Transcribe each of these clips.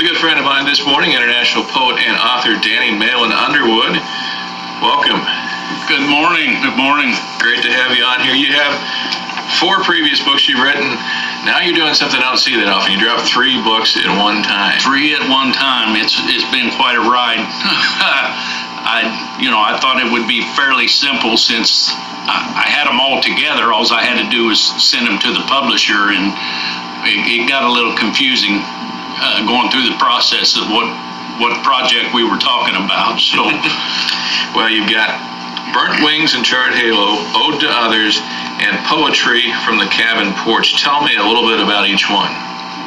with a good friend of mine this morning, international poet and author Danny Malin Underwood. Welcome. Good morning. Good morning. Great to have you on here. You have 4 previous books you've written. Now you're doing something I don't see that often. You dropped 3 books at one time. 3 at one time. It's been quite a ride. I thought it would be fairly simple since I had them all together. All I had to do was send them to the publisher, and it got a little confusing going through the process of what project we were talking about. So, well, you've got Burnt Wings and Charred Halo, Ode to Others, and Poetry from the Cabin Porch. Tell me a little bit about each one.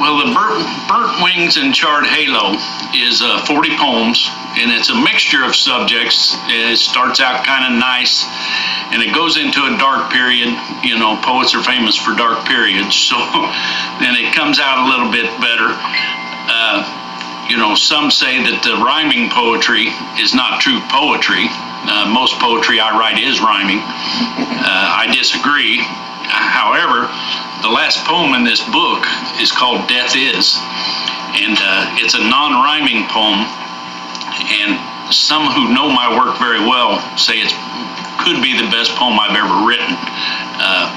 Well, the Burnt Wings and Charred Halo is 40 poems, and it's a mixture of subjects. It starts out kind of nice, and it goes into a dark period. You know, poets are famous for dark periods, so then it comes out a little bit better. Some say that the rhyming poetry is not true poetry. Most poetry I write is rhyming. I disagree. However, the last poem in this book is called Death Is, and it's a non-rhyming poem, and some who know my work very well say it could be the best poem I've ever written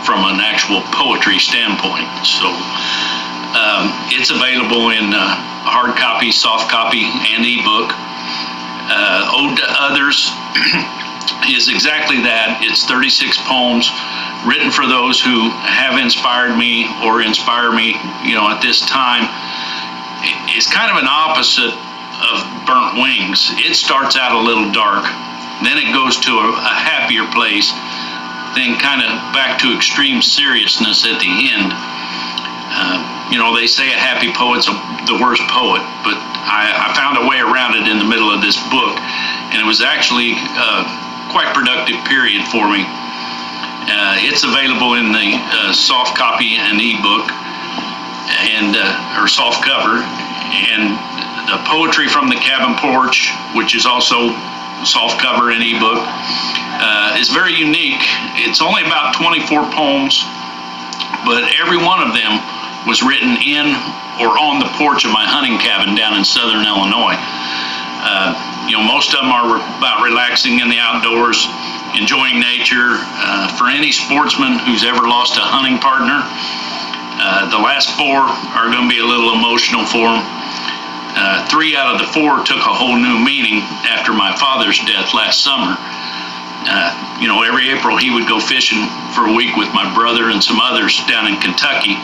from an actual poetry standpoint. So it's available in hard copy, soft copy, and ebook. Ode to Others is exactly that. It's 36 poems written for those who have inspired me or inspire me, at this time. It's kind of an opposite of Burnt Wings. It starts out a little dark, then it goes to a happier place, then kind of back to extreme seriousness at the end. They say a happy poet's the worst poet, but I found a way around it in the middle of this book, and it was actually quite productive period for me. It's available in the soft copy and ebook, or soft cover, and the Poetry from the Cabin Porch, which is also soft cover and ebook, is very unique. It's only about 24 poems, but every one of them was written in or on the porch of my hunting cabin down in southern Illinois. Most of them are about relaxing in the outdoors, enjoying nature. For any sportsman who's ever lost a hunting partner, the last 4 are going to be a little emotional for them. 3 out of the 4 took a whole new meaning after my father's death last summer. Every April he would go fishing for a week with my brother and some others down in Kentucky.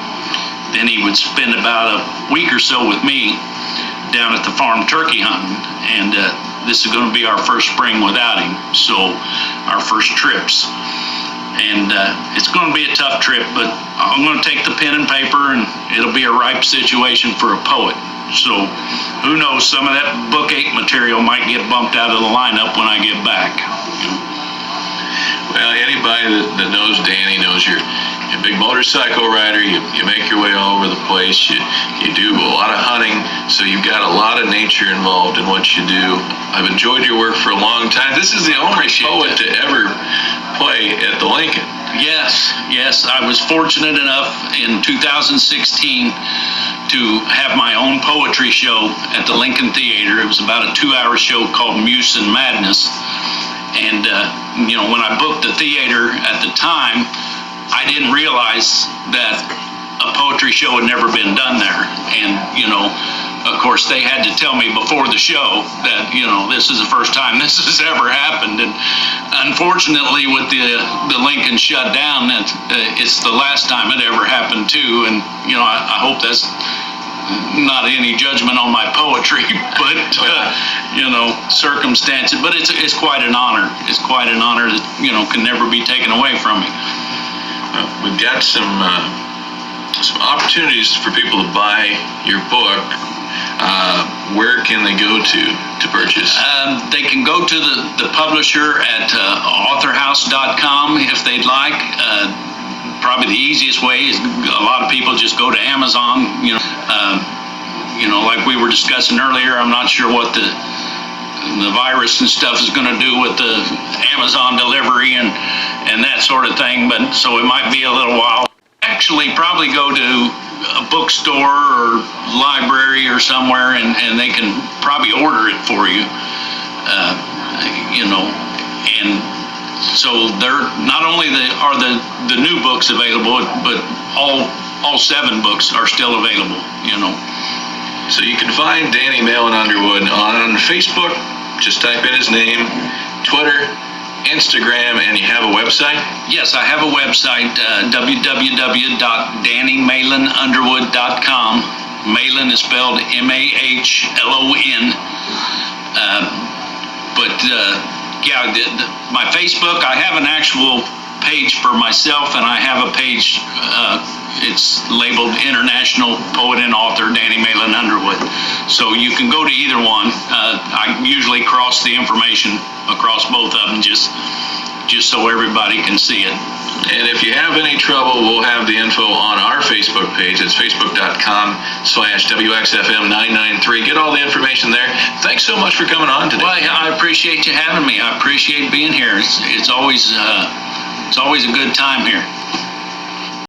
Then he would spend about a week or so with me down at the farm turkey hunting, and this is going to be our first spring without him, so our first trips. And it's going to be a tough trip, but I'm going to take the pen and paper, and it'll be a ripe situation for a poet. So who knows, some of that book 8 material might get bumped out of the lineup when I get back. Well, anybody that knows Danny knows you're a big motorcycle rider. You make your way all over the place. You do a lot of hunting, so you've got a lot of nature involved in what you do. I've enjoyed your work for a long time. This is the only poet to ever play at the Lincoln. Yes, I was fortunate enough in 2016 to have my own poetry show at the Lincoln Theater. It was about a 2-hour show called Muse and Madness. And, when I booked the theater at the time, I didn't realize that a poetry show had never been done there. And, of course, they had to tell me before the show that, this is the first time this has ever happened. And unfortunately, with the Lincoln shut down, it's the last time it ever happened, too. And, I hope that's not any judgment on my poetry, but circumstances. But it's quite an honor. It's quite an honor that can never be taken away from me. We've got some opportunities for people to buy your book. Where can they go to purchase? They can go to the publisher at authorhouse.com if they'd like. Probably the easiest way is a lot of people just go to Amazon. Like we were discussing earlier, I'm not sure what the virus and stuff is going to do with the Amazon delivery and that sort of thing, but so it might be a little while. Actually, probably go to a bookstore or library or somewhere, and they can probably order it for you. And so they're not only are the new books available, but all 7 books are still available. So you can find Danny Malin Underwood on Facebook. Just type in his name, Twitter, Instagram, and you have a website? Yes, I have a website, www.dannymalinunderwood.com. Malin is spelled Mahlon. My Facebook, I have an actual page for myself, and I have a page, it's labeled International Poet and Author Danny Malin Underwood. So you can go to either one. I usually cross the information across both of them just so everybody can see it. And if you have any trouble, we'll have the info on our Facebook page. It's facebook.com/WXFM993. Get all the information there. Thanks so much for coming on today. Well, I appreciate you having me. I appreciate being here. It's always a good time here.